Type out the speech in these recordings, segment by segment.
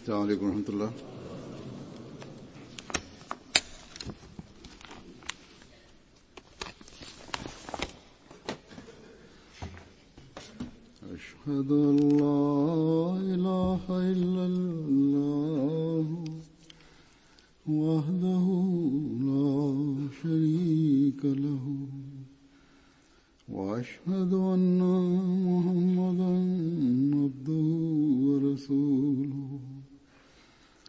السلام عليكم ورحمة الله. أشهد أن لا إله إلا الله وحده لا شريك له وأشهد أن محمدا عبده ورسوله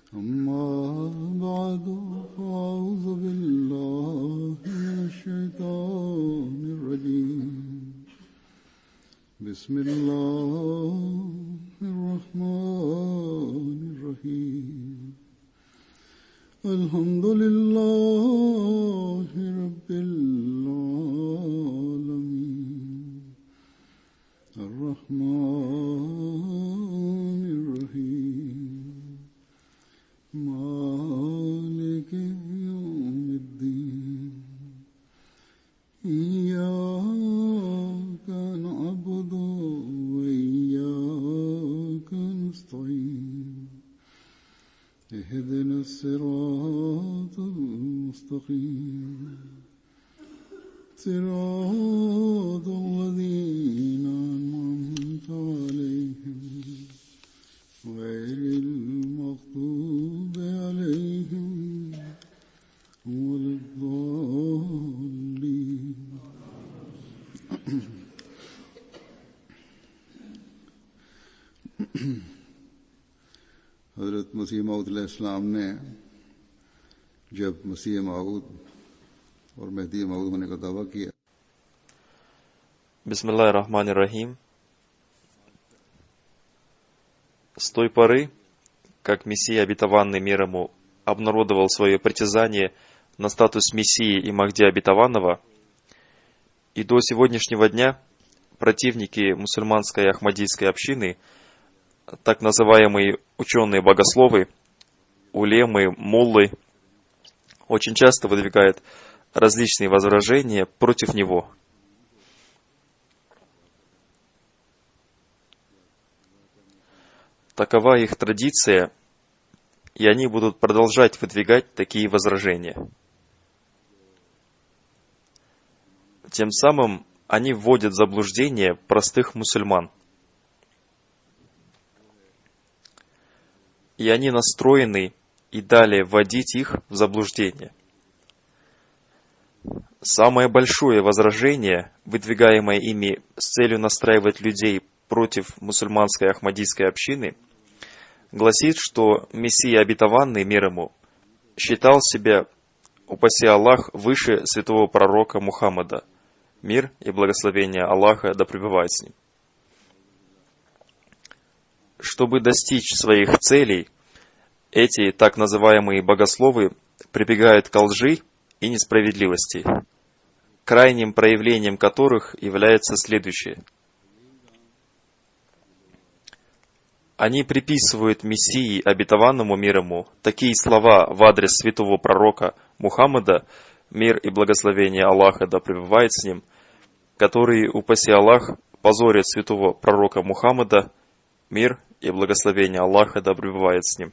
أما بعد فأعوذ بالله من الشيطان الرجيم بسم الله الرحمن الرحيم الحمد لله رب العالمين الرحمن الرحيم مالك يوم الدين إياك نعبد وإياك نستعين اهدنا الصراط المستقيم صراط الذين أنعمت عليهم غير المغضوب عليهم ولا الضالين. हज़रत मसीह मऊद अलैहिस्सलाम ने जब मसीह मऊद और मेहदी मऊद होने का दावा किया, Бисмиллахир рахманир рахим. С той поры, как Мессия, обетованный мир ему, обнародовал свое притязание на статус Мессии и Махди обетованного, и до сегодняшнего дня противники мусульманской ахмадийской общины, так называемые ученые-богословы, улемы, муллы, очень часто выдвигают различные возражения против него. Такова их традиция, и они будут продолжать выдвигать такие возражения. Тем самым они вводят в заблуждение простых мусульман. И они настроены и далее вводить их в заблуждение. Самое большое возражение, выдвигаемое ими с целью настраивать людей против мусульманской ахмадийской общины, гласит, что Мессия обетованный мир ему считал себя, упаси Аллах, выше святого пророка Мухаммада, мир и благословение Аллаха да пребывает с ним. Чтобы достичь своих целей, эти так называемые богословы прибегают к лжи и несправедливости, крайним проявлением которых является следующее. Они приписывают Мессии, обетованному мир ему, такие слова в адрес святого пророка Мухаммада, мир и благословение Аллаха да пребывает с ним, которые, упаси Аллах, позорят святого пророка Мухаммада, мир и благословение Аллаха да пребывает с ним.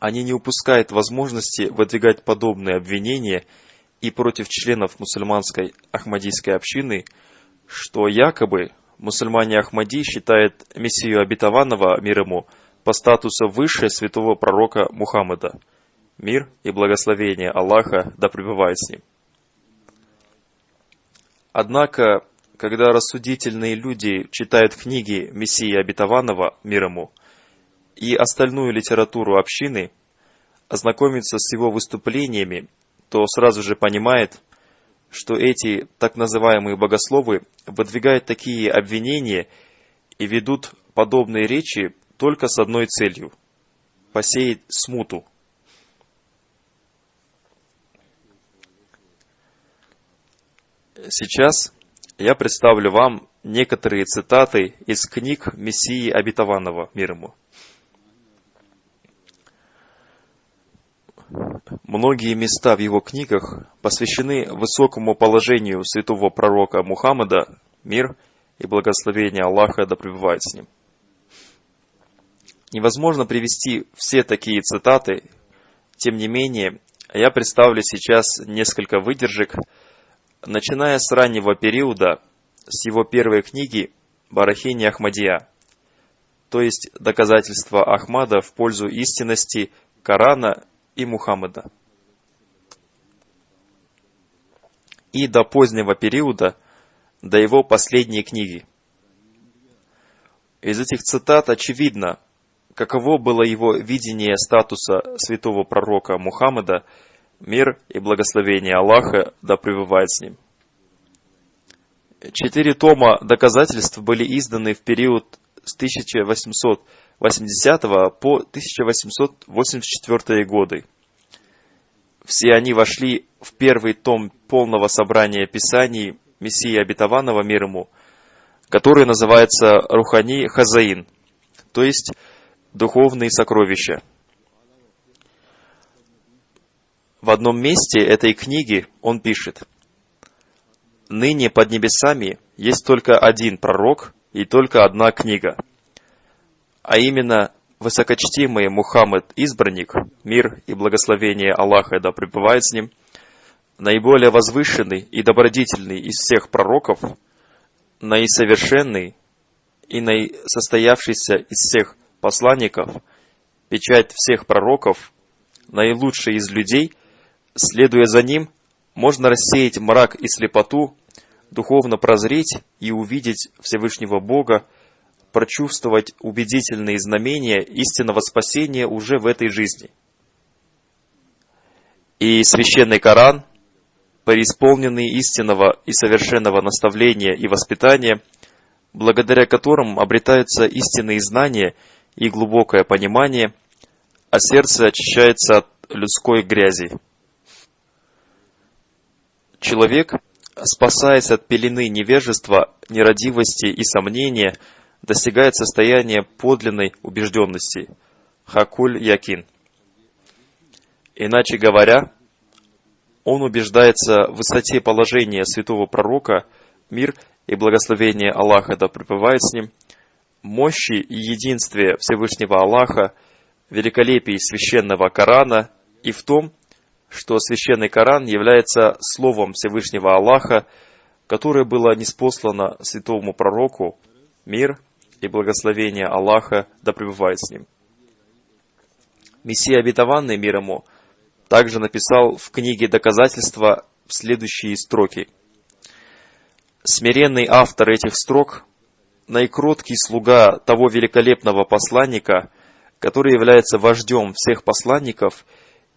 Они не упускают возможности выдвигать подобные обвинения и против членов мусульманской ахмадийской общины, что якобы мусульмане Ахмади считают Мессию обетованного мир ему по статусу выше святого пророка Мухаммада, мир и благословение Аллаха да пребывает с ним. Однако, когда рассудительные люди читают книги Мессии обетованного мир ему и остальную литературу общины, ознакомиться с его выступлениями, то сразу же понимает, что эти так называемые богословы выдвигают такие обвинения и ведут подобные речи только с одной целью – посеять смуту. Сейчас я представлю вам некоторые цитаты из книг Мессии обетованного мир ему. Многие места в его книгах посвящены высокому положению святого пророка Мухаммада, мир и благословение Аллаха да пребывает с ним. невозможно привести все такие цитаты, тем не менее, я представлю сейчас несколько выдержек, начиная с раннего периода, с его первой книги «Барахини Ахмадия», то есть доказательства Ахмада в пользу истинности Корана и Мухаммада, и до позднего периода, до его последней книги. Из этих цитат очевидно, каково было его видение статуса святого пророка Мухаммада, мир и благословение Аллаха да пребывает с ним. 4 тома доказательств были изданы в период с 1880 по 1884 годы. Все они вошли в первый том полного собрания писаний Мессии Обетованного, мир ему, который называется Рухани Хазаин, то есть духовные сокровища. В одном месте этой книги он пишет: «Ныне под небесами есть только один пророк и только одна книга, а именно высокочтимый Мухаммад, избранник, мир и благословение Аллаха да пребывает с ним, наиболее возвышенный и добродетельный из всех пророков, наисовершенный и наисостоявшийся из всех посланников, печать всех пророков, наилучший из людей, следуя за ним, можно рассеять мрак и слепоту, духовно прозреть и увидеть Всевышнего Бога, прочувствовать убедительные знамения истинного спасения уже в этой жизни. И священный Коран, преисполненный истинного и совершенного наставления и воспитания, благодаря которым обретаются истинные знания и глубокое понимание, а сердце очищается от людской грязи. Человек, спасаясь от пелены невежества, нерадивости и сомнения, достигает состояния подлинной убежденности, хакуль якин. Иначе говоря, он убеждается в высоте положения святого пророка, мир и благословение Аллаха да пребывает с ним, мощи и единстве Всевышнего Аллаха, великолепии священного Корана и в том, что священный Коран является словом Всевышнего Аллаха, которое было ниспослано святому пророку, мир и благословение Аллаха да пребывает с ним. Мессия Обетованный, мир ему, также написал в книге «Доказательства» следующие строки. Смиренный автор этих строк, наикроткий слуга того великолепного посланника, который является вождем всех посланников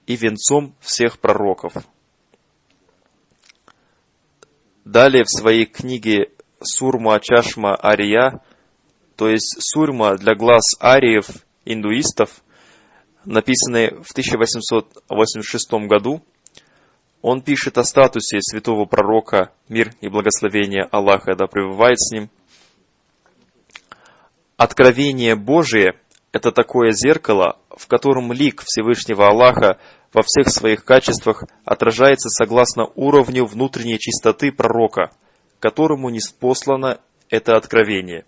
и венцом всех пророков. Далее в своей книге «Сурма Чашма Ария», то есть сурьма для глаз ариев, индуистов, написанной в 1886 году, он пишет о статусе святого пророка, мир и благословение Аллаха да пребывает с ним. Откровение Божие – это такое зеркало, в котором лик Всевышнего Аллаха во всех своих качествах отражается согласно уровню внутренней чистоты пророка, которому ниспослано это откровение.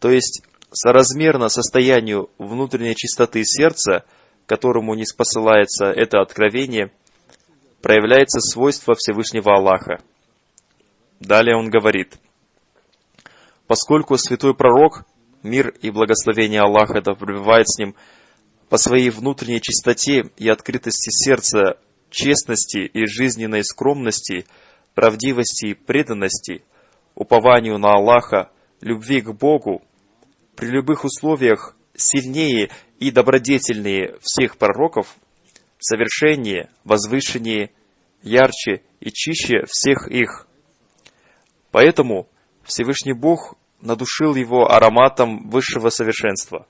То есть, соразмерно состоянию внутренней чистоты сердца, которому ниспосылается это откровение, проявляется свойство Всевышнего Аллаха. Далее он говорит: поскольку святой пророк, мир и благословение Аллаха да пребывает с ним, по своей внутренней чистоте и открытости сердца, честности и жизненной скромности, правдивости и преданности, упованию на Аллаха, любви к Богу, при любых условиях сильнее и добродетельнее всех пророков, совершеннее, возвышеннее, ярче и чище всех их. Поэтому Всевышний Бог надушил его ароматом высшего совершенства.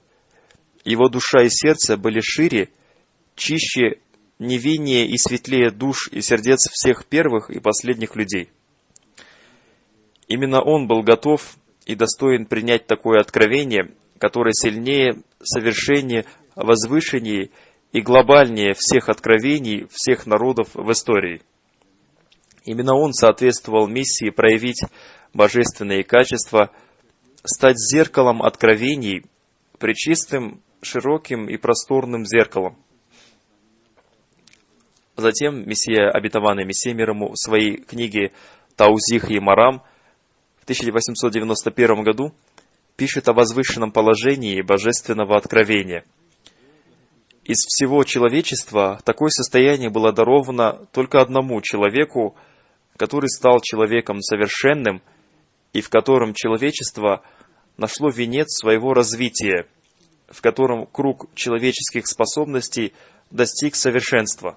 Его душа и сердце были шире, чище, невиннее и светлее душ и сердец всех первых и последних людей. Именно он был готов и достоин принять такое откровение, которое сильнее, совершеннее, возвышеннее и глобальнее всех откровений всех народов в истории. Именно он соответствовал миссии проявить божественные качества, стать зеркалом откровений, пречистым, широким и просторным зеркалом. Затем Мессия, обетованный Мессия мир ему, в своей книге «Таузих и Марам» в 1891 году пишет о возвышенном положении божественного откровения. Из всего человечества такое состояние было даровано только одному человеку, который стал человеком совершенным и в котором человечество нашло венец своего развития, в котором круг человеческих способностей достиг совершенства.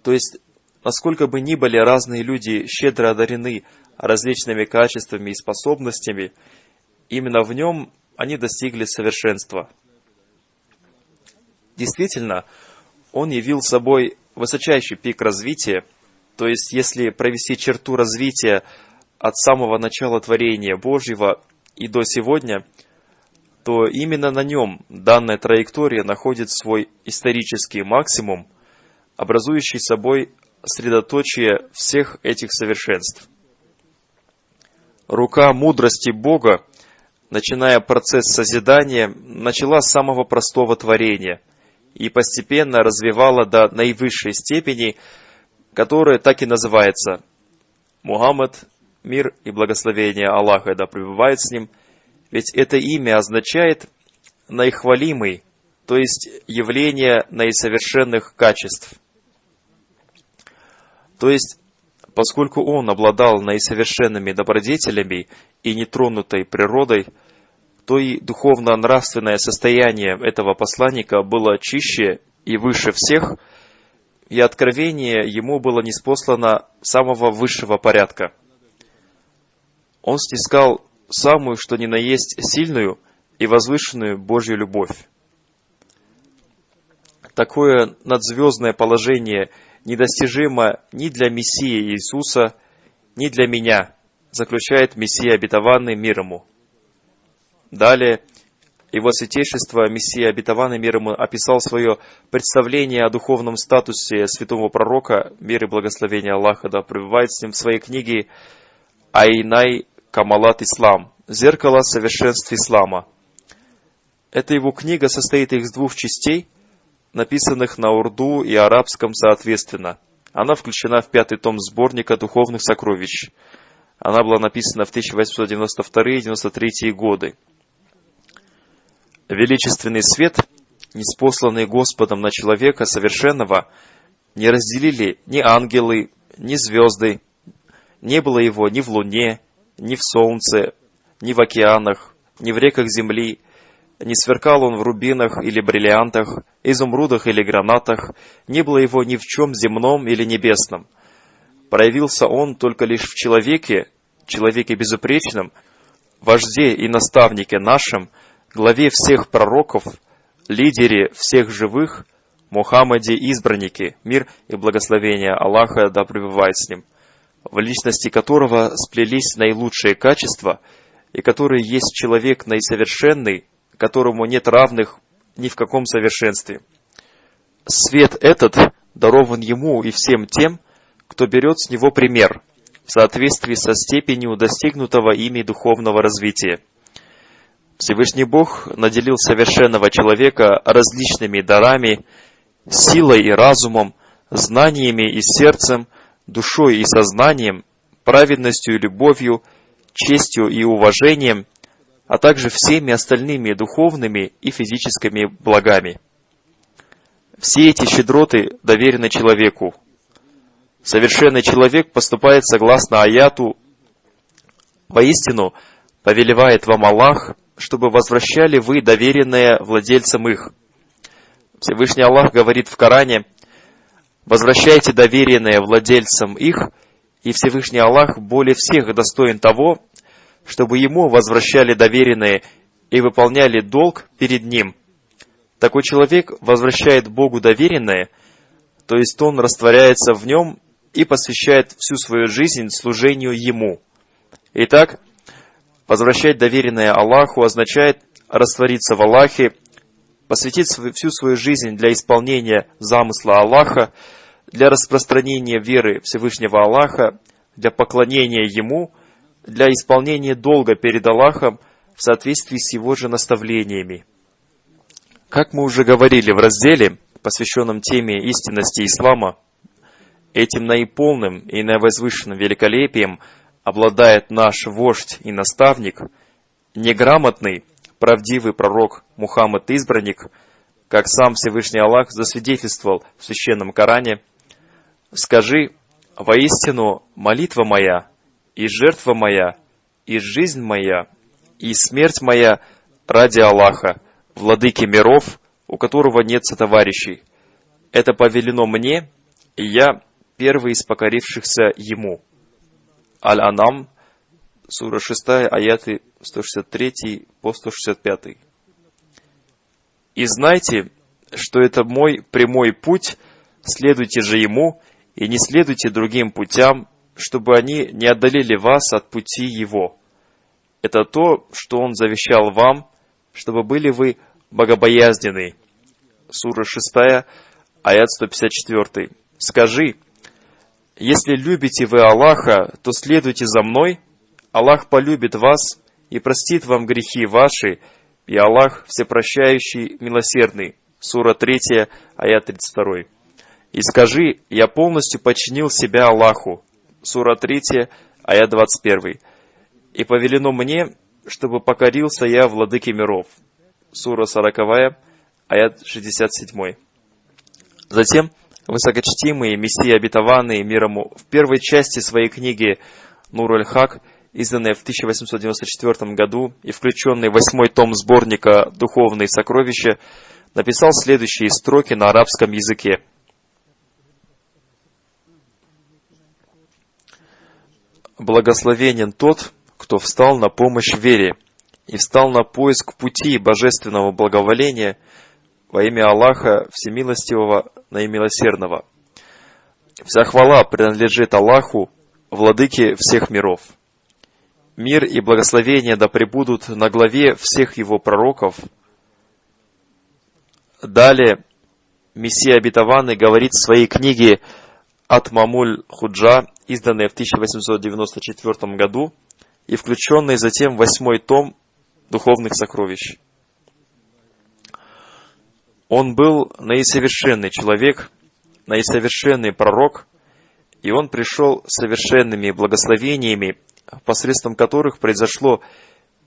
То есть, насколько бы ни были разные люди щедро одарены различными качествами и способностями, именно в нем они достигли совершенства. Действительно, он явил собой высочайший пик развития, то есть, если провести черту развития от самого начала творения Божьего и до сегодня, то именно на нем данная траектория находит свой исторический максимум, образующий собой средоточие всех этих совершенств. Рука мудрости Бога, начиная процесс созидания, начала с самого простого творения и постепенно развивала до наивысшей степени, которая так и называется Мухаммад, мир и благословение Аллаха да пребывает с ним, ведь это имя означает наихвалимый, то есть явление наисовершенных качеств. То есть, поскольку он обладал наисовершенными добродетелями и нетронутой природой, то и духовно-нравственное состояние этого посланника было чище и выше всех, и откровение ему было ниспослано самого высшего порядка. Он снискал самую, что ни на есть, сильную и возвышенную Божью любовь. Такое надзвездное положение недостижимо ни для Мессии Иисуса, ни для меня, заключает Мессия обетованный мир ему. Далее, его святейшество Мессия обетованный мир ему описал свое представление о духовном статусе святого пророка, мир и благословение Аллаха да пребывает с ним, в своей книге «Айнай Камалат Ислам» «Зеркало совершенств Ислама». Эта его книга состоит из двух частей, написанных на урду и арабском соответственно. Она включена в 5-й том сборника духовных сокровищ. Она была написана в 1892-93 годы. Величественный свет, ниспосланный Господом на человека совершенного, не разделили ни ангелы, ни звезды, не было его ни в луне, ни в солнце, ни в океанах, ни в реках земли, не сверкал он в рубинах или бриллиантах, изумрудах или гранатах, не было его ни в чем земном или небесном. Проявился он только лишь в человеке безупречном, вожде и наставнике нашем, главе всех пророков, лидере всех живых, Мухаммаде избраннике, мир и благословение Аллаха да пребывает с ним, в личности которого сплелись наилучшие качества, и который есть человек наисовершенный, которому нет равных ни в каком совершенстве. Свет этот дарован ему и всем тем, кто берет с него пример, в соответствии со степенью достигнутого ими духовного развития. Всевышний Бог наделил совершенного человека различными дарами, силой и разумом, знаниями и сердцем, душой и сознанием, праведностью и любовью, честью и уважением, а также всеми остальными духовными и физическими благами. Все эти щедроты доверены человеку. Совершенный человек поступает согласно аяту: «Воистину повелевает вам Аллах, чтобы возвращали вы доверенное владельцам их». Всевышний Аллах говорит в Коране: «Возвращайте доверенное владельцам их», и Всевышний Аллах более всех достоин того, чтобы ему возвращали доверенное и выполняли долг перед ним. Такой человек возвращает Богу доверенное, то есть он растворяется в нем и посвящает всю свою жизнь служению Ему. Итак, возвращать доверенное Аллаху означает раствориться в Аллахе, посвятить всю свою жизнь для исполнения замысла Аллаха, для распространения веры Всевышнего Аллаха, для поклонения Ему, для исполнения долга перед Аллахом, в соответствии с его же наставлениями. Как мы уже говорили в разделе, посвященном теме истинности ислама, этим наиполным и наивозвышенным великолепием обладает наш вождь и наставник, неграмотный, правдивый пророк Мухаммад Избранник, как сам Всевышний Аллах засвидетельствовал в Священном Коране: «Скажи, воистину молитва моя, и жертва моя, и жизнь моя, и смерть моя ради Аллаха, владыки миров, у которого нет сотоварищей. Это повелено мне, и я первый из покорившихся Ему». Аль-Анам, сура 6, аяты 163 по 165. «И знайте, что это мой прямой путь, следуйте же ему, и не следуйте другим путям, чтобы они не отдалили вас от пути его. Это то, что он завещал вам, чтобы были вы богобоязненны». Сура 6, аят 154. «Скажи, если любите вы Аллаха, то следуйте за мной, Аллах полюбит вас и простит вам грехи ваши, и Аллах всепрощающий, милосердный». Сура 3, аят 32. «И скажи, я полностью подчинил себя Аллаху». Сура 3, аят 21. «И повелено мне, чтобы покорился я владыке миров». Сура 40, аят 67. Затем высокочтимый Мессия обетованный мир ему в первой части своей книги «Нур-аль-Хак», изданной в 1894 году и включенной в 8-й том сборника «Духовные сокровища», написал следующие строки на арабском языке. «Благословенен тот, кто встал на помощь вере и встал на поиск пути божественного благоволения во имя Аллаха Всемилостивого наимилосердного. Вся хвала принадлежит Аллаху, владыке всех миров. Мир и благословение да пребудут на главе всех его пророков». Далее Мессия обетованный говорит в своей книге «Ат-Мамуль-Худжа», изданной в 1894 году и включенной затем в 8-й том духовных сокровищ. Он был наисовершенный человек, наисовершенный пророк, и он пришел с совершенными благословениями, посредством которых произошло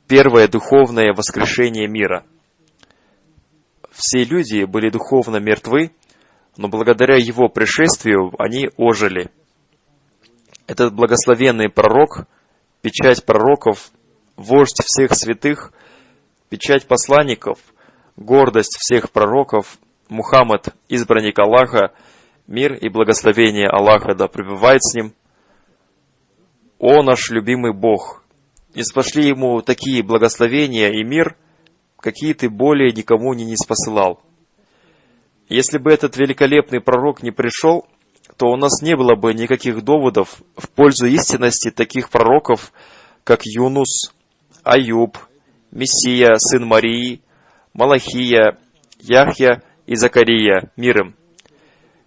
первое духовное воскрешение мира. Все люди были духовно мертвы, но благодаря его пришествию они ожили. Этот благословенный пророк, печать пророков, вождь всех святых, печать посланников, гордость всех пророков, Мухаммад, избранник Аллаха, мир и благословение Аллаха да пребывает с ним. О наш любимый Бог! Ниспошли ему такие благословения и мир, какие ты более никому не ниспосылал. Если бы этот великолепный пророк не пришел, то у нас не было бы никаких доводов в пользу истинности таких пророков, как Юнус, Аюб, Мессия, сын Марии, Малахия, Яхья и Закария, мир им.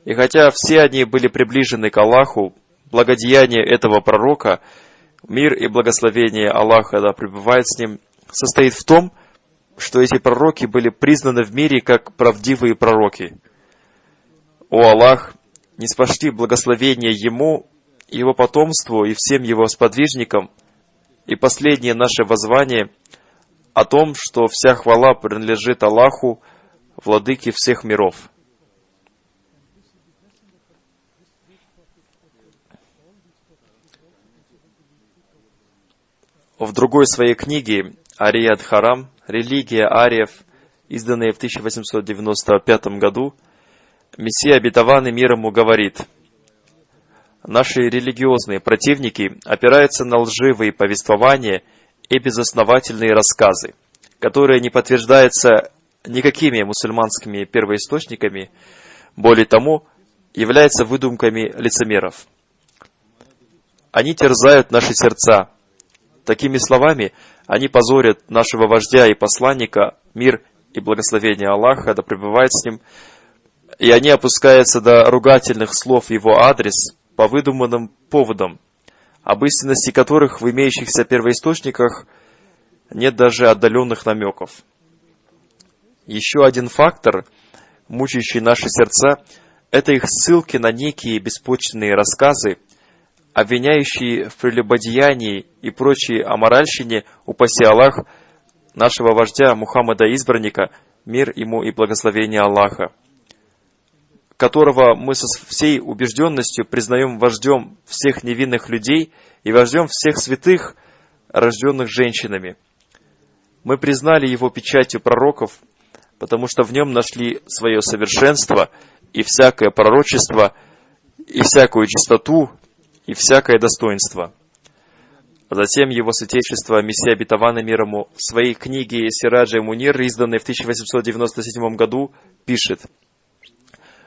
И хотя все они были приближены к Аллаху, благодеяние этого пророка, мир и благословение Аллаха да пребывает с ним, состоит в том, что эти пророки были признаны в мире как правдивые пророки. О Аллах, ниспошли благословение Ему, Его потомству и всем Его сподвижникам, и последнее наше воззвание о том, что вся хвала принадлежит Аллаху, владыке всех миров. В другой своей книге «Арият Харам. Религия ариев», изданной в 1895 году, Мессия обетованный мир ему говорит: «Наши религиозные противники опираются на лживые повествования и безосновательные рассказы, которые не подтверждаются никакими мусульманскими первоисточниками, более тому, являются выдумками лицемеров. Они терзают наши сердца. Такими словами они позорят нашего вождя и посланника, мир и благословение Аллаха да пребывает с ним, и они опускаются до ругательных слов в его адрес по выдуманным поводам, об истинности которых в имеющихся первоисточниках нет даже отдаленных намеков. Еще один фактор, мучающий наши сердца, это их ссылки на некие беспочвенные рассказы, обвиняющие в прелюбодеянии и прочей аморальщине, упаси Аллах, нашего вождя Мухаммада Избранника, мир ему и благословение Аллаха, которого мы со всей убежденностью признаем вождем всех невинных людей и вождем всех святых, рожденных женщинами. Мы признали его печатью пророков, потому что в нем нашли свое совершенство и всякое пророчество, и всякую чистоту, и всякое достоинство. А затем его святейшество Мессия обетованный мир ему в своей книге «Сираджа Мунир», изданной в 1897 году, пишет: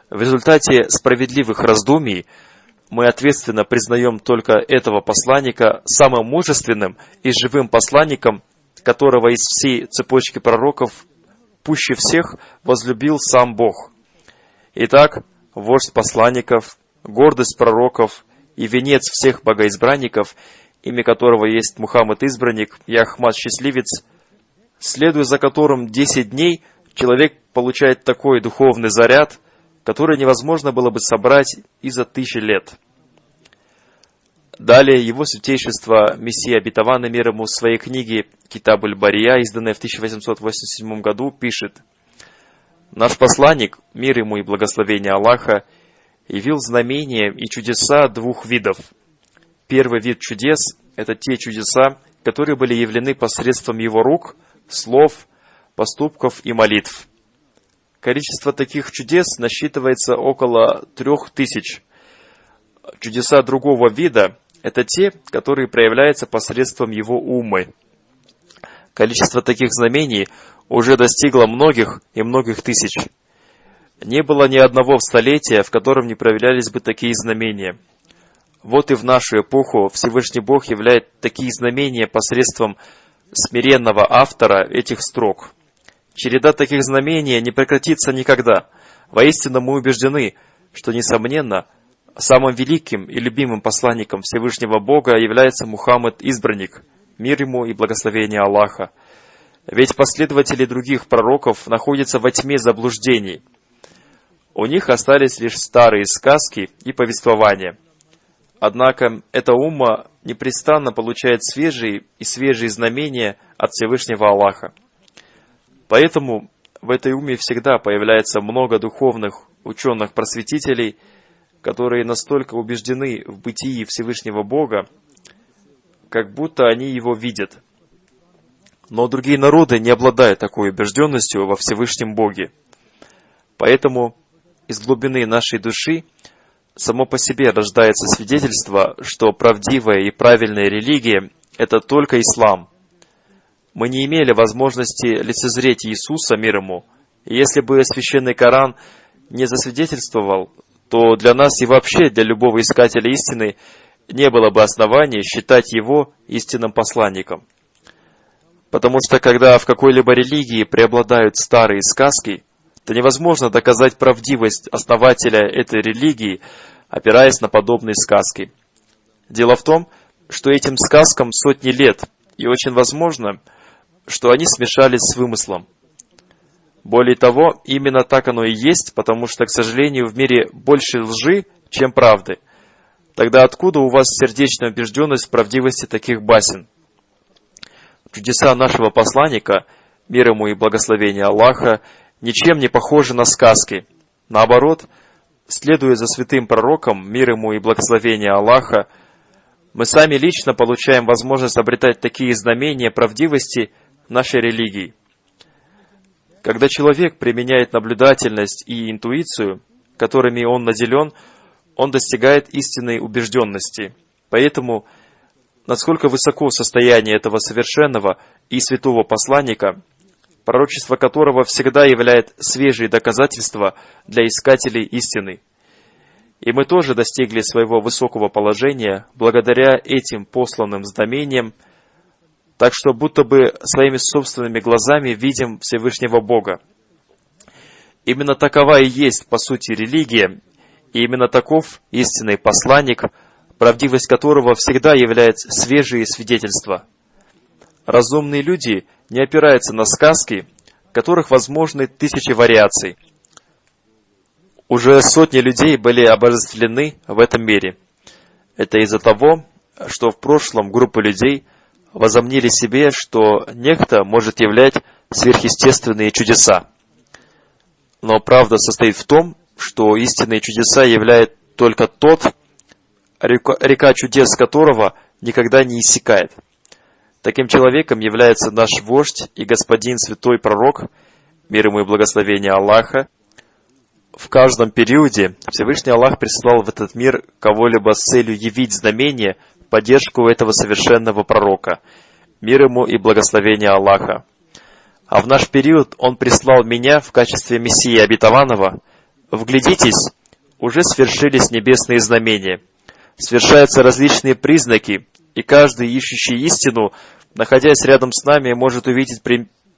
«В результате справедливых раздумий мы ответственно признаем только этого посланника самым мужественным и живым посланником, которого из всей цепочки пророков пуще всех возлюбил сам Бог. Итак, вождь посланников, гордость пророков и венец всех богоизбранников, имя которого есть Мухаммад Избранник и Ахмад Счастливец, следуя за которым 10 дней человек получает такой духовный заряд, который невозможно было бы собрать и за 1000 лет». Далее его святейшество Мессия обетованный мир ему в своей книге «Китаб аль-Бария», изданной в 1887 году, пишет: «Наш посланник, мир ему и благословение Аллаха, явил знамения и чудеса 2 видов. Первый вид чудес – это те чудеса, которые были явлены посредством его рук, слов, поступков и молитв. Количество таких чудес насчитывается около 3000. Чудеса другого вида – это те, которые проявляются посредством его умы. Количество таких знамений уже достигло многих и многих тысяч. Не было ни одного столетия, в котором не проявлялись бы такие знамения. Вот и в нашу эпоху Всевышний Бог являет такие знамения посредством смиренного автора этих строк. Череда таких знамений не прекратится никогда. Воистину мы убеждены, что, несомненно, самым великим и любимым посланником Всевышнего Бога является Мухаммад Избранник, мир ему и благословение Аллаха. Ведь последователи других пророков находятся во тьме заблуждений. У них остались лишь старые сказки и повествования. Однако эта умма непрестанно получает свежие знамения от Всевышнего Аллаха. Поэтому в этой умме всегда появляется много духовных ученых-просветителей, которые настолько убеждены в бытии Всевышнего Бога, как будто они его видят. Но другие народы не обладают такой убежденностью во Всевышнем Боге. Поэтому из глубины нашей души само по себе рождается свидетельство, что правдивая и правильная религия – это только ислам. Мы не имели возможности лицезреть Иисуса, мир ему, и если бы Священный Коран не засвидетельствовал, то для нас и вообще для любого искателя истины не было бы оснований считать его истинным посланником. Потому что когда в какой-либо религии преобладают старые сказки, то невозможно доказать правдивость основателя этой религии, опираясь на подобные сказки. Дело в том, что этим сказкам сотни лет, и очень возможно, что они смешались с вымыслом. Более того, именно так оно и есть, потому что, к сожалению, в мире больше лжи, чем правды. Тогда откуда у вас сердечная убежденность в правдивости таких басен? Чудеса нашего посланника, мир ему и благословение Аллаха, ничем не похожи на сказки. Наоборот, следуя за святым пророком, мир ему и благословение Аллаха, мы сами лично получаем возможность обретать такие знамения правдивости нашей религии. Когда человек применяет наблюдательность и интуицию, которыми он наделен, он достигает истинной убежденности. Поэтому, насколько высоко состояние этого совершенного и святого посланника, пророчество которого всегда являет свежие доказательства для искателей истины. И мы тоже достигли своего высокого положения благодаря этим посланным знамениям, так что будто бы своими собственными глазами видим Всевышнего Бога. Именно такова и есть, по сути, религия, и именно таков истинный посланник, правдивость которого всегда является свежие свидетельства. разумные люди не опираются на сказки, которых возможны тысячи вариаций. Уже сотни людей были обожествлены в этом мире. Это из-за того, что в прошлом группа людей возомнили себе, что некто может являть сверхъестественные чудеса. Но правда состоит в том, что истинные чудеса являет только тот, река чудес которого никогда не иссякает. Таким человеком является наш вождь и господин святой пророк, мир ему и благословение Аллаха. В каждом периоде Всевышний Аллах присылал в этот мир кого-либо с целью явить знамение, поддержку этого совершенного пророка, мир ему и благословение Аллаха. А в наш период Он прислал меня в качестве Мессии обетованного. Вглядитесь, уже свершились небесные знамения, свершаются различные признаки, и каждый, ищущий истину, находясь рядом с нами, может увидеть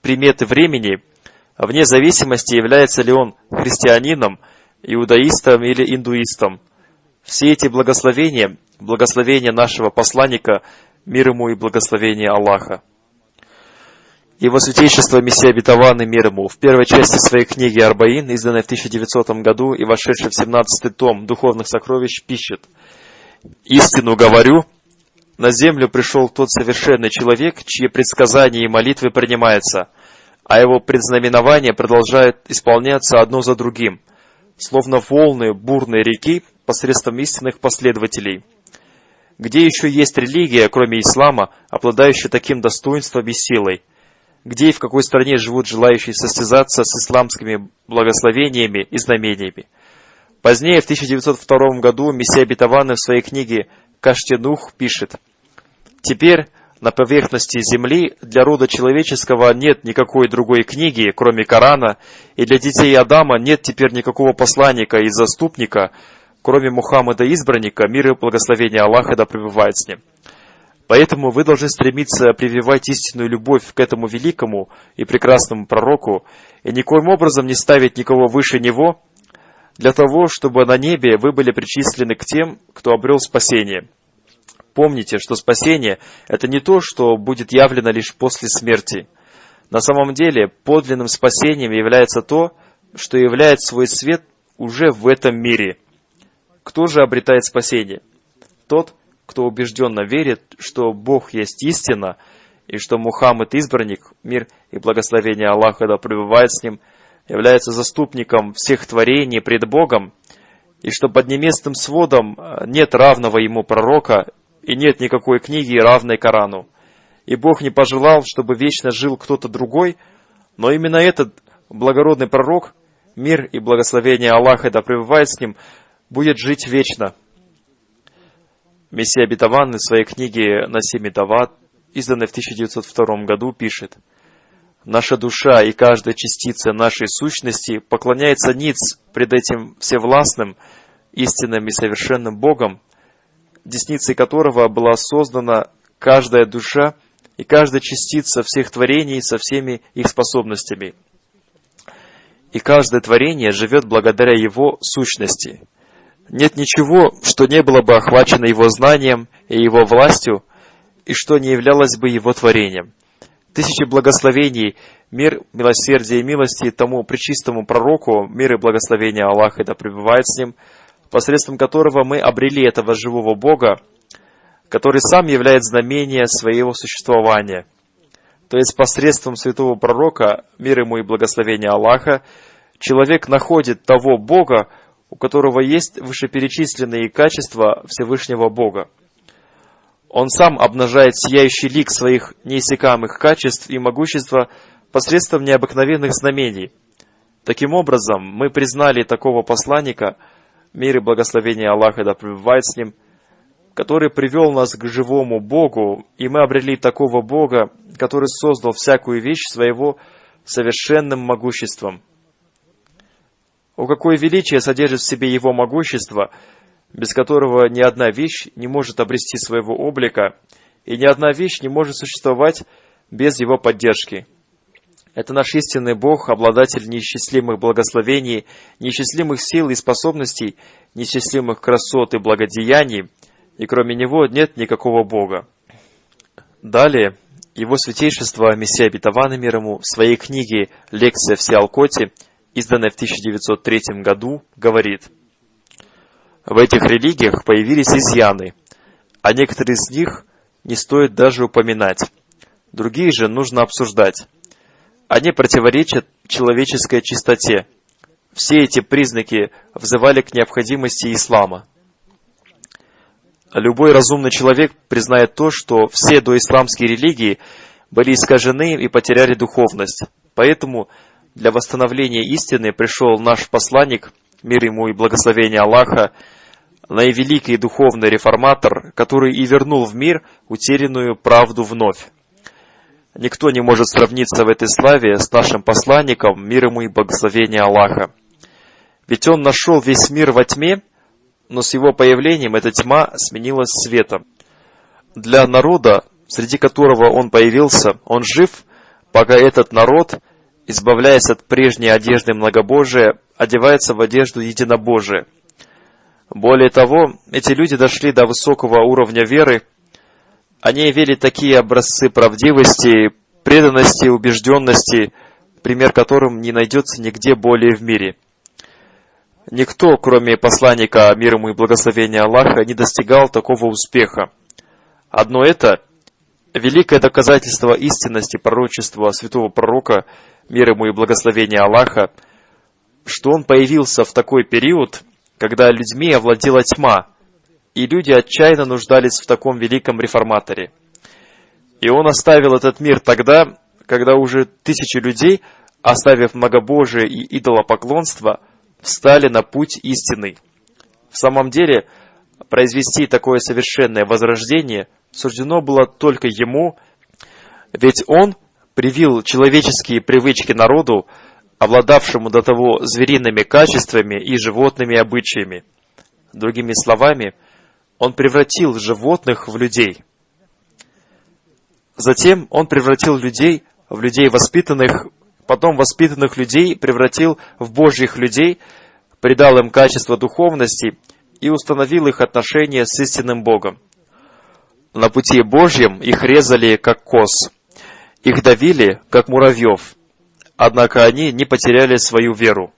приметы времени, вне зависимости, является ли он христианином, иудаистом или индуистом. Все эти благословения, благословения нашего посланника, мир ему и благословение Аллаха. Его святейшество Мессия обетованный, мир ему, в первой части своей книги «Арбаин», изданной в 1900 году и вошедшей в 17-й том духовных сокровищ, пишет: «Истину говорю, на землю пришел тот совершенный человек, чьи предсказания и молитвы принимаются, а его предзнаменования продолжают исполняться одно за другим, словно волны бурной реки посредством истинных последователей. Где еще есть религия, кроме ислама, обладающая таким достоинством и силой? Где и в какой стране живут желающие состязаться с исламскими благословениями и знамениями?» Позднее, в 1902 году, Мессия обетованный в своей книге «Каштенух» пишет: «Теперь на поверхности земли для рода человеческого нет никакой другой книги, кроме Корана, и для детей Адама нет теперь никакого посланника и заступника, кроме Мухаммада избранника, мир и благословение Аллаха да пребывает с ним. Поэтому вы должны стремиться прививать истинную любовь к этому великому и прекрасному пророку и никоим образом не ставить никого выше него, для того, чтобы на небе вы были причислены к тем, кто обрел спасение. Помните, что спасение – это не то, что будет явлено лишь после смерти. На самом деле, подлинным спасением является то, что являет свой свет уже в этом мире. Кто же обретает спасение? Тот, кто убежденно верит, что Бог есть истина, и что Мухаммад избранник, мир и благословение Аллаха да пребывает с ним, является заступником всех творений пред Богом, и что под небесным сводом нет равного ему пророка, и нет никакой книги, равной Корану. И Бог не пожелал, чтобы вечно жил кто-то другой, но именно этот благородный пророк, мир и благословение Аллаха да пребывает с ним, будет жить вечно». Мессия обетованный в своей книге «Насими Дават», изданной в 1902 году, пишет: «Наша душа и каждая частица нашей сущности поклоняется ниц пред этим всевластным, истинным и совершенным Богом, десницей которого была создана каждая душа и каждая частица всех творений со всеми их способностями. И каждое творение живет благодаря его сущности. Нет ничего, что не было бы охвачено его знанием и его властью, и что не являлось бы его творением. Тысячи благословений, мир, милосердие и милости тому пречистому пророку, мир и благословение Аллаха да пребывает с ним, посредством которого мы обрели этого живого Бога, который сам является знамением своего существования. То есть посредством святого пророка, мир ему и благословение Аллаха, человек находит того Бога, у которого есть вышеперечисленные качества Всевышнего Бога. Он сам обнажает сияющий лик своих неиссякаемых качеств и могущества посредством необыкновенных знамений. Таким образом, мы признали такого посланника, мир и благословение Аллаха да пребывает с ним, который привел нас к живому Богу, и мы обрели такого Бога, который создал всякую вещь своего совершенным могуществом. О, какое величие содержит в себе его могущество, без которого ни одна вещь не может обрести своего облика, и ни одна вещь не может существовать без его поддержки. Это наш истинный Бог, обладатель неисчислимых благословений, неисчислимых сил и способностей, неисчислимых красот и благодеяний, и кроме Него нет никакого Бога. Далее, Его святейшество Мессия обетованный мир ему в своей книге «Лекция в Сиалкоте», изданной в 1903 году, говорит: «В этих религиях появились изъяны, а некоторые из них не стоит даже упоминать, другие же нужно обсуждать. Они противоречат человеческой чистоте. Все эти признаки взывали к необходимости ислама. Любой разумный человек признает то, что все доисламские религии были искажены и потеряли духовность. Поэтому для восстановления истины пришел наш посланник, мир ему и благословение Аллаха, наивеликий духовный реформатор, который и вернул в мир утерянную правду вновь. Никто не может сравниться в этой славе с нашим посланником, мир ему и благословение Аллаха. Ведь он нашел весь мир во тьме, но с его появлением эта тьма сменилась светом. Для народа, среди которого он появился, он жив, пока этот народ, избавляясь от прежней одежды многобожия, одевается в одежду единобожия. Более того, эти люди дошли до высокого уровня веры. Они явили такие образцы правдивости, преданности, убежденности, пример которым не найдется нигде более в мире. Никто, кроме посланника, мир ему и благословения Аллаха, не достигал такого успеха. Одно это великое доказательство истинности пророчества святого пророка, мир ему и благословения Аллаха, что он появился в такой период, когда людьми овладела тьма, и люди отчаянно нуждались в таком великом реформаторе. И он оставил этот мир тогда, когда уже тысячи людей, оставив многобожие и идолопоклонство, встали на путь истины. В самом деле, произвести такое совершенное возрождение суждено было только ему, ведь он привил человеческие привычки народу, обладавшему до того звериными качествами и животными обычаями. Другими словами, он превратил животных в людей. Затем он превратил людей в людей воспитанных, потом воспитанных людей превратил в Божьих людей, придал им качество духовности и установил их отношения с истинным Богом. На пути Божьем их резали, как коз, их давили, как муравьев, однако они не потеряли свою веру.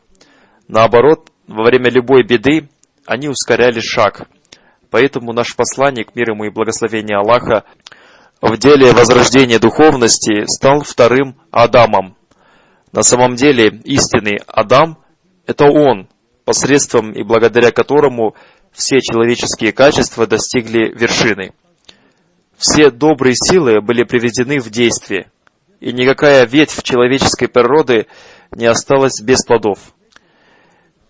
Наоборот, во время любой беды они ускоряли шаг. Поэтому наш посланник, мир ему и благословение Аллаха, в деле возрождения духовности стал вторым Адамом. На самом деле, истинный Адам – это он, посредством и благодаря которому все человеческие качества достигли вершины. Все добрые силы были приведены в действие, и никакая ветвь человеческой природы не осталась без плодов.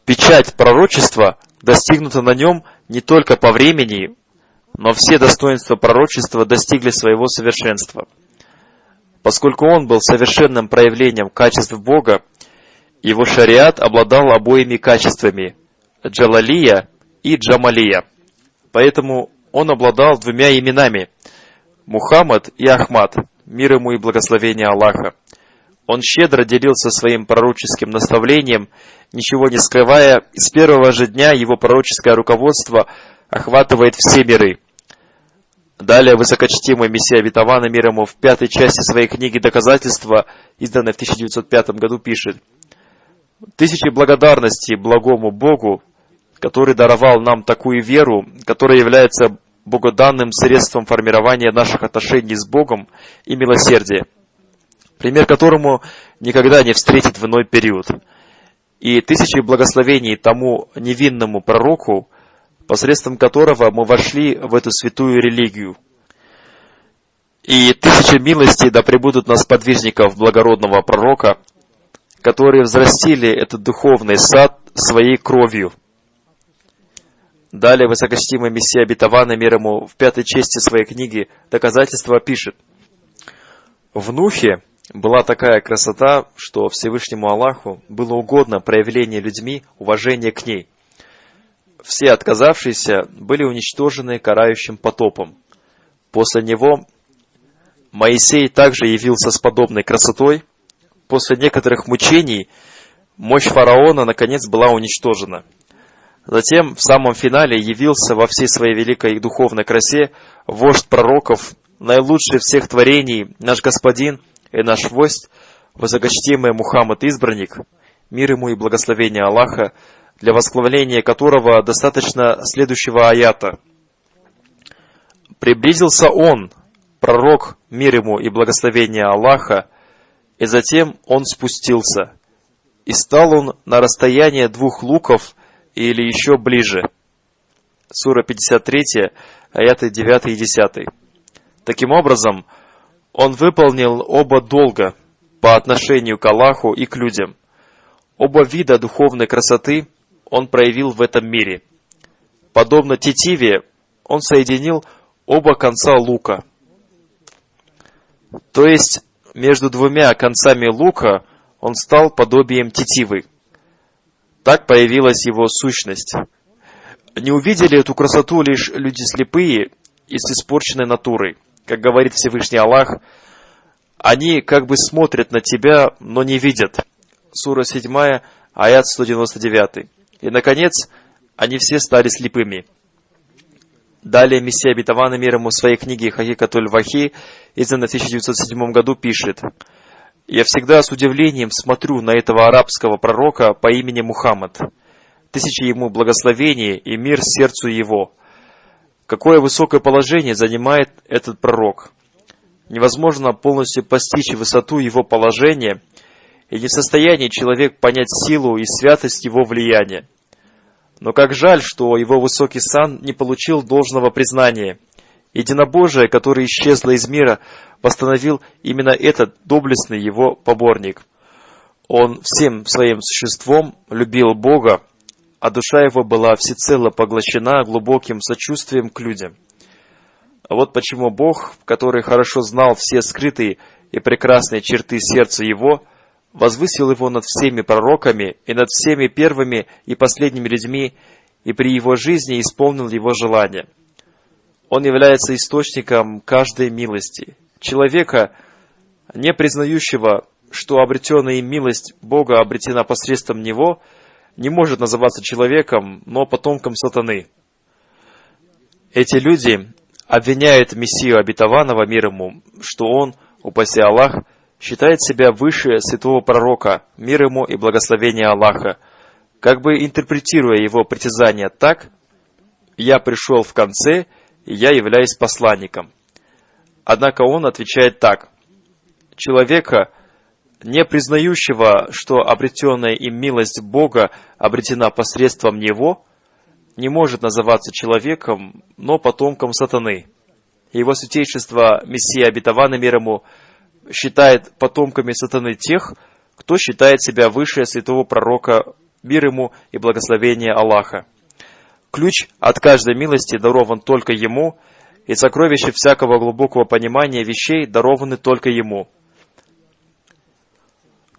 Печать пророчества достигнута на нем не только по времени, но все достоинства пророчества достигли своего совершенства. Поскольку он был совершенным проявлением качеств Бога, его шариат обладал обоими качествами – Джалалия и Джамалия. Поэтому он обладал двумя именами – Мухаммад и Ахмад, мир ему и благословение Аллаха. Он щедро делился своим пророческим наставлением, ничего не скрывая, и с первого же дня его пророческое руководство охватывает все миры. Далее высокочтимый Мессия обетованный мир ему в 5-й части своей книги «Доказательства», изданной в 1905 году, пишет: «Тысячи благодарностей благому Богу, который даровал нам такую веру, которая является богоданным средством формирования наших отношений с Богом и милосердия, пример которому никогда не встретит в иной период. И тысячи благословений тому невинному пророку, посредством которого мы вошли в эту святую религию. И тысячи милостей да пребудут на сподвижников благородного пророка, которые взрастили этот духовный сад своей кровью». Далее высокочтимый Мессия обетованный мир ему в 5-й части своей книги «Доказательства» пишет: «В Нухе была такая красота, что Всевышнему Аллаху было угодно проявление людьми уважения к ней. Все отказавшиеся были уничтожены карающим потопом. После него Моисей также явился с подобной красотой. После некоторых мучений мощь фараона наконец была уничтожена. Затем в самом финале явился во всей своей великой духовной красе вождь пророков, наилучший всех творений, наш Господин и наш вождь, высокочтимый Мухаммад Избранник, мир ему и благословение Аллаха, для восхваления которого достаточно следующего аята. «Приблизился он, пророк, мир ему и благословение Аллаха, и затем он спустился, и стал он на расстояние 2 луков или еще ближе». Сура 53, аяты 9 и 10. Таким образом, он выполнил оба долга по отношению к Аллаху и к людям. Оба вида духовной красоты он проявил в этом мире. Подобно тетиве, он соединил оба конца лука. То есть, между 2 концами лука он стал подобием тетивы. Так появилась его сущность. Не увидели эту красоту лишь люди слепые и с испорченной натурой. Как говорит Всевышний Аллах, они как бы смотрят на тебя, но не видят. Сура 7, аят 199. И, наконец, они все стали слепыми. Далее Мессия обетованный мир ему в своей книге «Хакикатуль Вахи», изданной в 1907 году, пишет: «Я всегда с удивлением смотрю на этого арабского пророка по имени Мухаммад. Тысячи ему благословений и мир сердцу его. Какое высокое положение занимает этот пророк. Невозможно полностью постичь высоту его положения, и не в состоянии человек понять силу и святость его влияния. Но как жаль, что его высокий сан не получил должного признания. Единобожие, которое исчезло из мира, восстановил именно этот доблестный его поборник. Он всем своим существом любил Бога, а душа его была всецело поглощена глубоким сочувствием к людям. А вот почему Бог, который хорошо знал все скрытые и прекрасные черты сердца его, возвысил его над всеми пророками и над всеми первыми и последними людьми, и при его жизни исполнил его желание. Он является источником каждой милости. Человека, не признающего, что обретенная им милость Бога обретена посредством него, не может называться человеком, но потомком сатаны. Эти люди обвиняют Мессию обетованного мир ему, что он, упаси Аллах, считает себя выше святого пророка, мир ему и благословение Аллаха, как бы интерпретируя его притязания так: «Я пришел в конце, и я являюсь посланником». Однако он отвечает так: человека, не признающего, что обретенная им милость Бога обретена посредством него, не может называться человеком, но потомком сатаны. Его святейшество Мессия обетованный мир ему считает потомками сатаны тех, кто считает себя выше святого пророка, мир ему и благословение Аллаха. Ключ от каждой милости дарован только ему, и сокровища всякого глубокого понимания вещей дарованы только ему.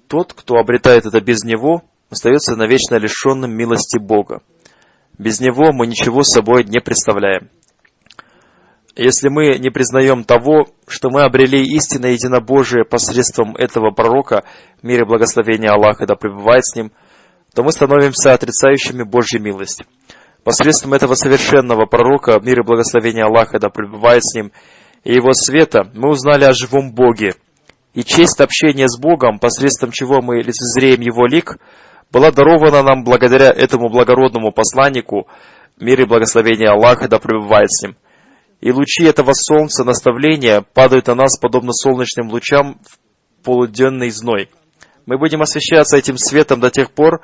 Тот, кто обретает это без него, остается навечно лишенным милости Бога. Без него мы ничего собой не представляем. Если мы не признаем того, что мы обрели истинное единобожие посредством этого пророка, мир и благословение Аллаха да пребывает с ним, то мы становимся отрицающими Божью милость. Посредством этого совершенного пророка, мир и благословение Аллаха да пребывает с ним, и его света, мы узнали о живом Боге. И честь общения с Богом, посредством чего мы лицезреем Его лик, была дарована нам благодаря этому благородному посланнику, мир и благословение Аллаха да пребывает с ним. И лучи этого солнца наставления падают на нас, подобно солнечным лучам в полуденный зной. Мы будем освещаться этим светом до тех пор,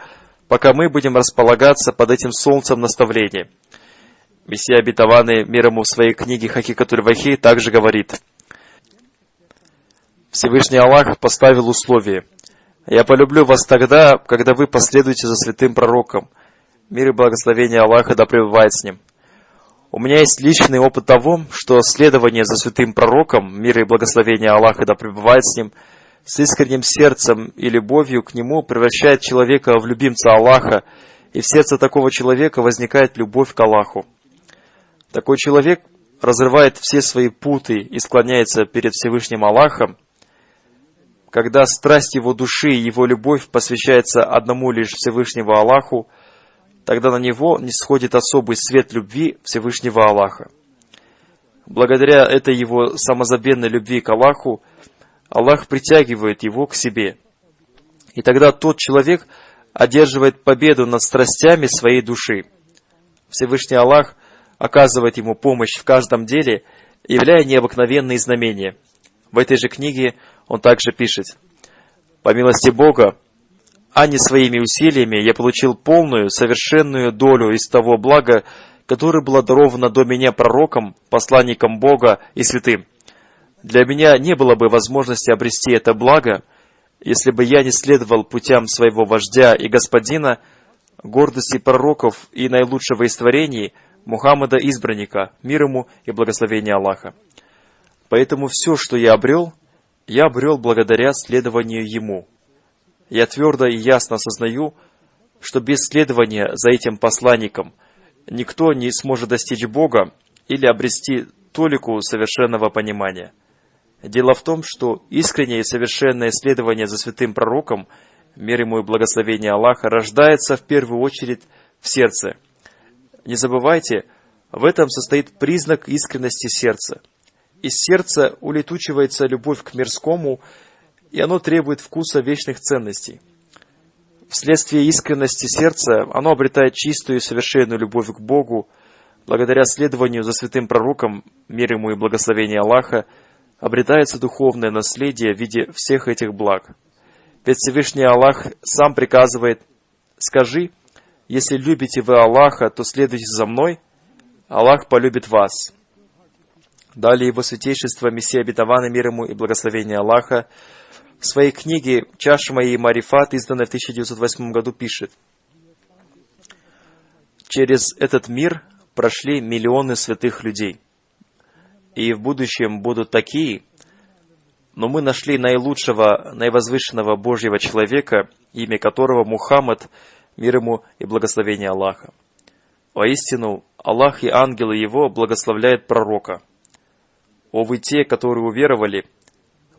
пока мы будем располагаться под этим солнцем наставления. Мессия обетованный мир ему в своей книге «Хакикатуль Вахи» также говорит: Всевышний Аллах поставил условие: «Я полюблю вас тогда, когда вы последуете за святым пророком, мир и благословение Аллаха да пребывает с ним». У меня есть личный опыт того, что следование за святым пророком, мир и благословение Аллаха да пребывает с ним, с искренним сердцем и любовью к нему превращает человека в любимца Аллаха, и в сердце такого человека возникает любовь к Аллаху. Такой человек разрывает все свои путы и склоняется перед Всевышним Аллахом. Когда страсть его души и его любовь посвящается одному лишь Всевышнему Аллаху, тогда на него нисходит особый свет любви Всевышнего Аллаха. благодаря этой его самозабвенной любви к Аллаху, Аллах притягивает его к себе. И тогда тот человек одерживает победу над страстями своей души. Всевышний Аллах оказывает ему помощь в каждом деле, являя необыкновенные знамения. В этой же книге он также пишет: «По милости Бога, а не своими усилиями, я получил полную, совершенную долю из того блага, которое было даровано до меня пророком, посланником Бога и святым. Для меня не было бы возможности обрести это благо, если бы я не следовал путям своего вождя и господина, гордости пророков и наилучшего из творений, Мухаммада избранника, мир ему и благословение Аллаха. Поэтому все, что я обрел благодаря следованию ему. Я твердо и ясно осознаю, что без следования за этим посланником никто не сможет достичь Бога или обрести толику совершенного понимания. Дело в том, что искреннее и совершенное следование за святым пророком, мир ему и благословение Аллаха, рождается в первую очередь в сердце. Не забывайте, в этом состоит признак искренности сердца. Из сердца улетучивается любовь к мирскому, и оно требует вкуса вечных ценностей. Вследствие искренности сердца оно обретает чистую и совершенную любовь к Богу. Благодаря следованию за святым пророком, мир ему и благословение Аллаха, обретается духовное наследие в виде всех этих благ. Ведь Всевышний Аллах сам приказывает: «Скажи, если любите вы Аллаха, то следуйте за мной, Аллах полюбит вас». Далее его святейшество Мессия обетованный, мир ему и благословение Аллаха, в своей книге «Чаша моей Марифат», изданной в 1908 году, пишет: «Через этот мир прошли миллионы святых людей, и в будущем будут такие, но мы нашли наилучшего, наивозвышенного Божьего человека, имя которого Мухаммад, мир ему и благословение Аллаха. Воистину, Аллах и ангелы его благословляют пророка. О вы те, которые уверовали,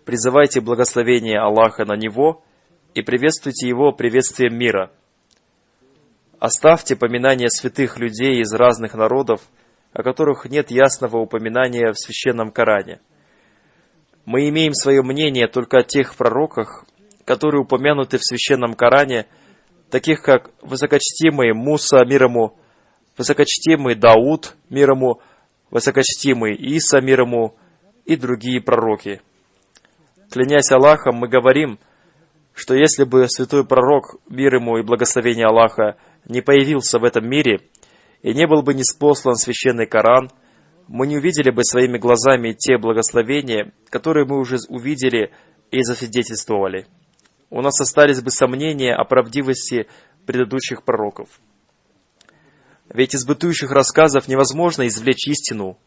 призывайте благословение Аллаха на него и приветствуйте его приветствием мира. Оставьте поминания святых людей из разных народов, о которых нет ясного упоминания в Священном Коране. Мы имеем свое мнение только о тех пророках, которые упомянуты в Священном Коране, таких как высокочтимый Муса, мир ему, высокочтимый Дауд, мир ему, высокочтимый Иса, мир ему, и другие пророки. Клянясь Аллахом, мы говорим, что если бы святой пророк, мир ему и благословение Аллаха, не появился в этом мире и не был бы ниспослан Священный Коран, мы не увидели бы своими глазами те благословения, которые мы уже увидели и засвидетельствовали. У нас остались бы сомнения о правдивости предыдущих пророков. Ведь из бытующих рассказов невозможно извлечь истину.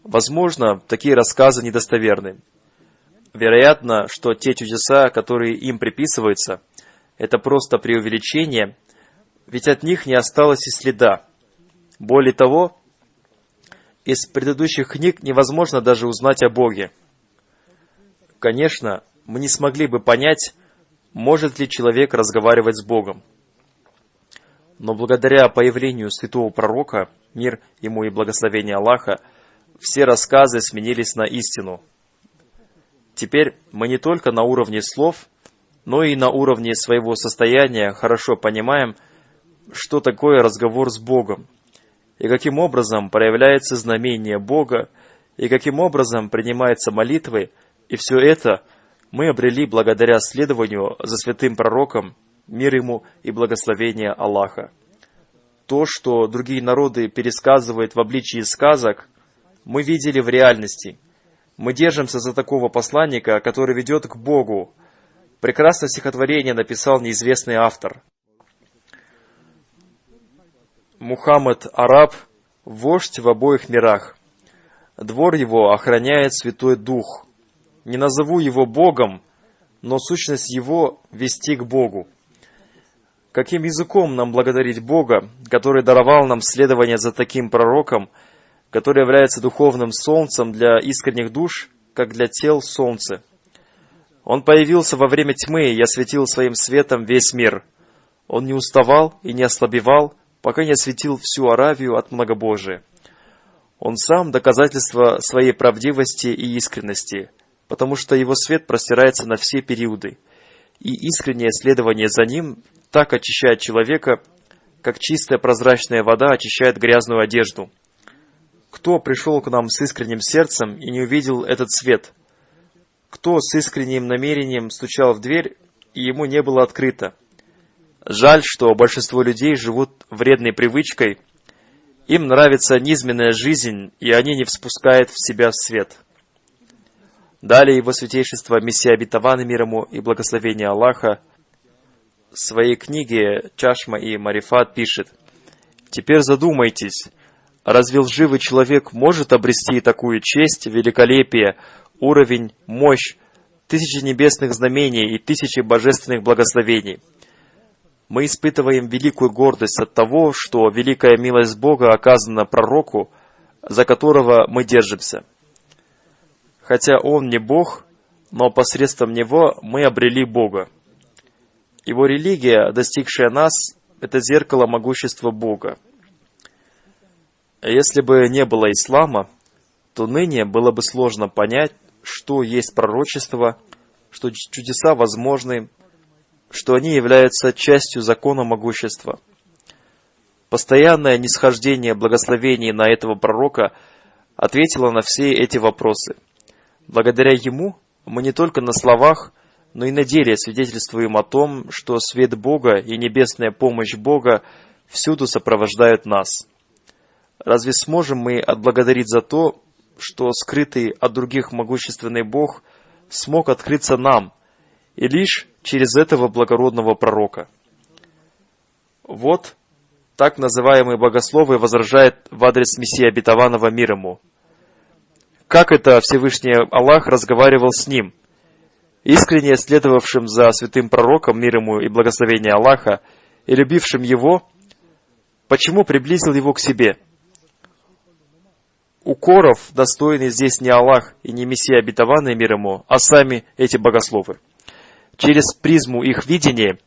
Возможно, такие рассказы недостоверны. Вероятно, что те чудеса, которые им приписываются, это просто преувеличение, ведь от них не осталось и следа. Более того, из предыдущих книг невозможно даже узнать о Боге. Конечно, мы не смогли бы понять, может ли человек разговаривать с Богом. Но благодаря появлению святого пророка, мир ему и благословение Аллаха, все рассказы сменились на истину. Теперь мы не только на уровне слов, но и на уровне своего состояния хорошо понимаем, что такое разговор с Богом, и каким образом проявляется знамение Бога, и каким образом принимаются молитвы, и все это мы обрели благодаря следованию за святым пророком, мир ему и благословение Аллаха. То, что другие народы пересказывают в обличии сказок, мы видели в реальности. Мы держимся за такого посланника, который ведет к Богу. Прекрасное стихотворение написал неизвестный автор. Мухаммад Араб, вождь в обоих мирах. Двор его охраняет Святой Дух. Не назову его Богом, но сущность его вести к Богу. Каким языком нам благодарить Бога, который даровал нам следование за таким пророком, который является духовным солнцем для искренних душ, как для тел солнце? Он появился во время тьмы и осветил своим светом весь мир. Он не уставал и не ослабевал, пока не осветил всю Аравию от многобожия. Он сам доказательство своей правдивости и искренности, потому что его свет простирается на все периоды, и искреннее следование за ним так очищает человека, как чистая прозрачная вода очищает грязную одежду. Кто пришел к нам с искренним сердцем и не увидел этот свет? Кто с искренним намерением стучал в дверь, и ему не было открыто? Жаль, что большинство людей живут вредной привычкой, им нравится низменная жизнь, и они не впускают в себя свет. Далее его святейшество Мессия обетованный мир ему и благословение Аллаха в своей книге «Чашма и Марифат» пишет: «Теперь задумайтесь, разве лживый человек может обрести такую честь, великолепие, уровень, мощь, тысячи небесных знамений и тысячи божественных благословений? Мы испытываем великую гордость от того, что великая милость Бога оказана пророку, за которого мы держимся. Хотя он не Бог, но посредством него мы обрели Бога. Его религия, достигшая нас, это зеркало могущества Бога. Если бы не было ислама, то ныне было бы сложно понять, что есть пророчество, что чудеса возможны, что они являются частью закона могущества. Постоянное нисхождение благословений на этого пророка ответило на все эти вопросы. Благодаря ему мы не только на словах, но и на деле свидетельствуем о том, что свет Бога и небесная помощь Бога всюду сопровождают нас. Разве сможем мы отблагодарить за то, что скрытый от других могущественный Бог смог открыться нам, и лишь через этого благородного пророка? Вот так называемые богословы возражают в адрес Мессии обетованного мир ему. Как это Всевышний Аллах разговаривал с ним, искренне следовавшим за святым пророком, мир ему и благословение Аллаха, и любившим его, почему приблизил его к себе? Укоров достойный здесь не Аллах и не Мессия обетованный мир ему, а сами эти богословы. Через призму их видения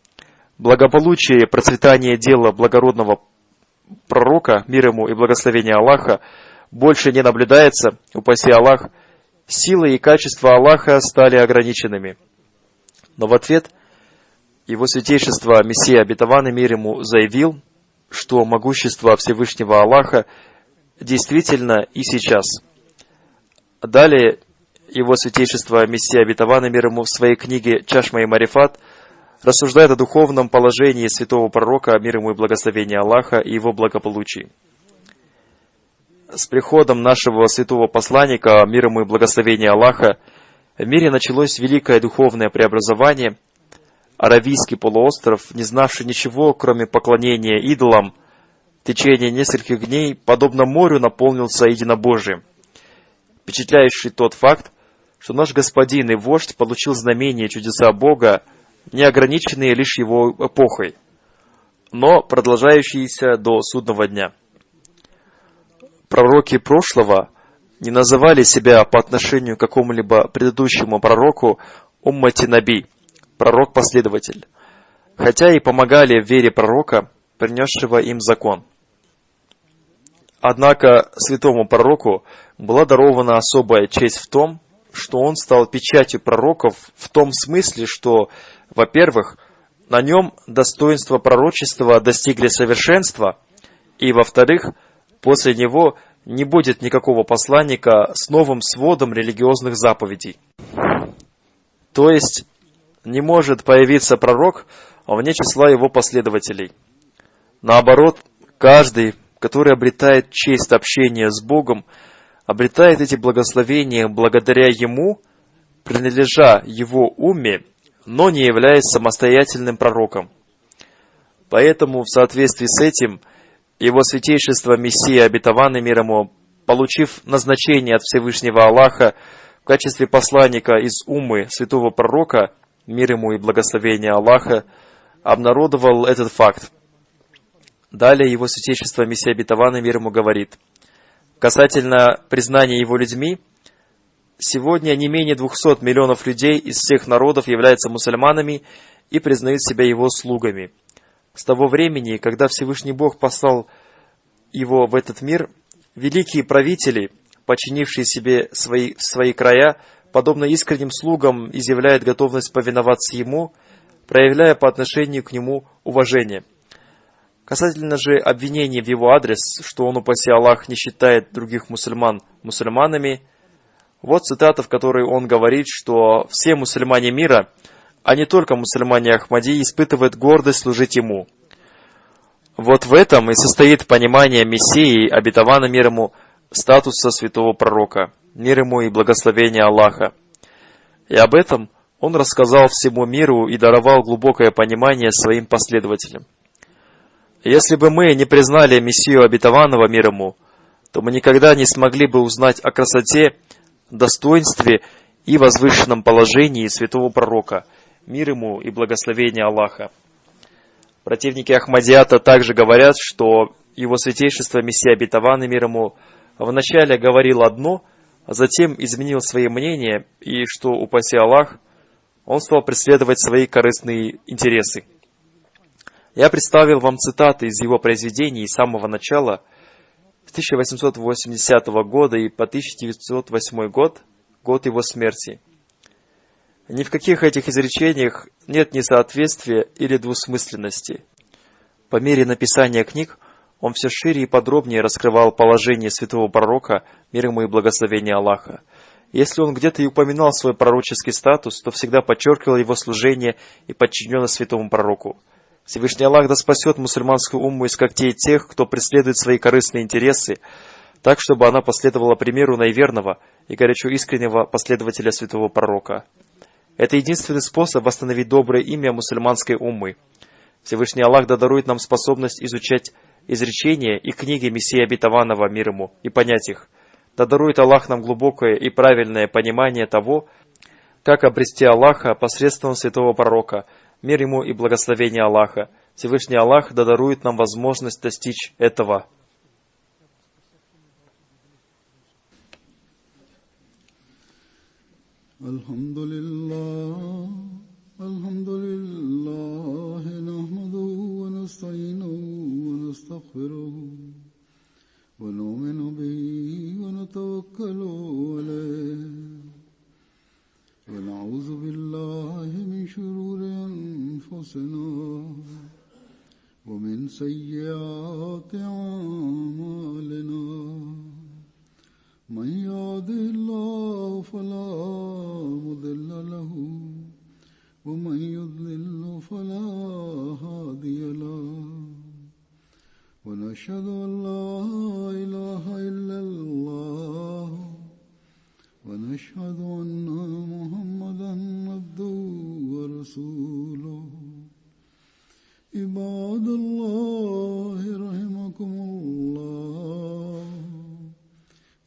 благополучие и процветание дела благородного пророка, мир ему и благословение Аллаха, больше не наблюдается, упаси Аллах, силы и качества Аллаха стали ограниченными. Но в ответ его святейшество Мессия обетованный мир ему заявил, что могущество Всевышнего Аллаха действительно и сейчас. Далее его святейшество Мессия обетованный мир ему в своей книге «Чашма и Марифат» рассуждает о духовном положении святого пророка, мир ему и благословение Аллаха, и его благополучии. С приходом нашего святого посланника, мир ему и благословение Аллаха, в мире началось великое духовное преобразование. Аравийский полуостров, не знавший ничего, кроме поклонения идолам, в течение нескольких дней, подобно морю, наполнился единобожием. Впечатляющий тот факт, что наш господин и вождь получил знамения и чудеса Бога, не ограниченные лишь его эпохой, но продолжающиеся до судного дня. Пророки прошлого не называли себя по отношению к какому-либо предыдущему пророку уммати наби, пророк-последователь, хотя и помогали в вере пророка, принесшего им закон. Однако святому пророку была дарована особая честь в том, что он стал печатью пророков в том смысле, что, во-первых, на нем достоинства пророчества достигли совершенства, и, во-вторых, после него не будет никакого посланника с новым сводом религиозных заповедей. То есть, не может появиться пророк вне числа его последователей. Наоборот, каждый, который обретает честь общения с Богом, обретает эти благословения благодаря ему, принадлежа его умме, но не являясь самостоятельным пророком. Поэтому, в соответствии с этим, его святейшество Мессия обетованный мир ему, получив назначение от Всевышнего Аллаха в качестве посланника из уммы святого пророка, мир ему и благословение Аллаха, обнародовал этот факт. Далее его святейшество Мессия обетованный мир ему говорит: касательно признания его людьми, сегодня не менее 200 миллионов людей из всех народов являются мусульманами и признают себя его слугами. С того времени, когда Всевышний Бог послал его в этот мир, Великие правители, подчинившие себе свои края, подобно искренним слугам, изъявляют готовность повиноваться ему, проявляя по отношению к нему уважение. Касательно же обвинений в его адрес, что он, упаси Аллах, не считает других мусульман мусульманами, вот цитата, в которой он говорит, что все мусульмане мира, а не только мусульмане Ахмади, испытывают гордость служить ему. Вот в этом и состоит понимание Мессии, обетовано мир ему, статуса святого пророка, мир ему и благословения Аллаха. И об этом он рассказал всему миру и даровал глубокое понимание своим последователям. Если бы мы не признали Мессию обетованного мир ему, то мы никогда не смогли бы узнать о красоте, достоинстве и возвышенном положении святого пророка, мир ему и благословение Аллаха. Противники Ахмадията также говорят, что его святейшество Мессия обетованный мир ему вначале говорил одно, а затем изменил свои мнения, и что, упаси Аллах, он стал преследовать свои корыстные интересы. Я представил вам цитаты из его произведений с самого начала, с 1880 года и по 1908 год, год его смерти. Ни в каких этих изречениях нет несоответствия или двусмысленности. По мере написания книг он все шире и подробнее раскрывал положение святого пророка, мир ему и благословение Аллаха. Если он где-то и упоминал свой пророческий статус, то всегда подчеркивал его служение и подчиненность святому пророку. Всевышний Аллах да спасет мусульманскую умму из когтей тех, кто преследует свои корыстные интересы, так, чтобы она последовала примеру наиверного и горячо искреннего последователя святого пророка. Это единственный способ восстановить доброе имя мусульманской уммы. Всевышний Аллах да дарует нам способность изучать изречения и книги Мессии обетованного мир ему и понять их. Да дарует Аллах нам глубокое и правильное понимание того, как обрести Аллаха посредством святого пророка, мир ему и благословение Аллаха. Всевышний Аллах да дарует нам возможность достичь этого. Алхамдулиллах, алхамдулиллах, нахмадуху ва настаинуху ва настагфируху, ва ну'мину бихи ва натаваккалу алейхи. ونعوذ بالله من شرور أنفسنا ومن سيئات أعمالنا من يهده الله فلا مضل له ومن يضلل فلا هادي له ونشهد أن لا إله إلا الله ونشهد أن محمدا عبده ورسوله عباد الله رحمكم الله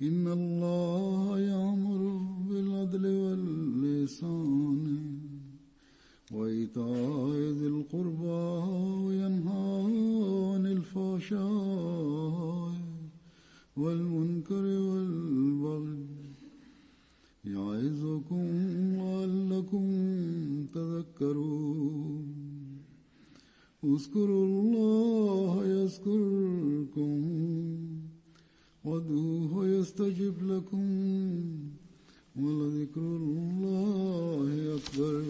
إن الله يأمر بالعدل والإحسان وإيتاء ذي القربى وينهى عن الفحشاء والمنكر والبغي يعظكم لعلكم تذكرون اذكروا الله يذكركم وادعوه يستجب لكم ولذكر الله أكبر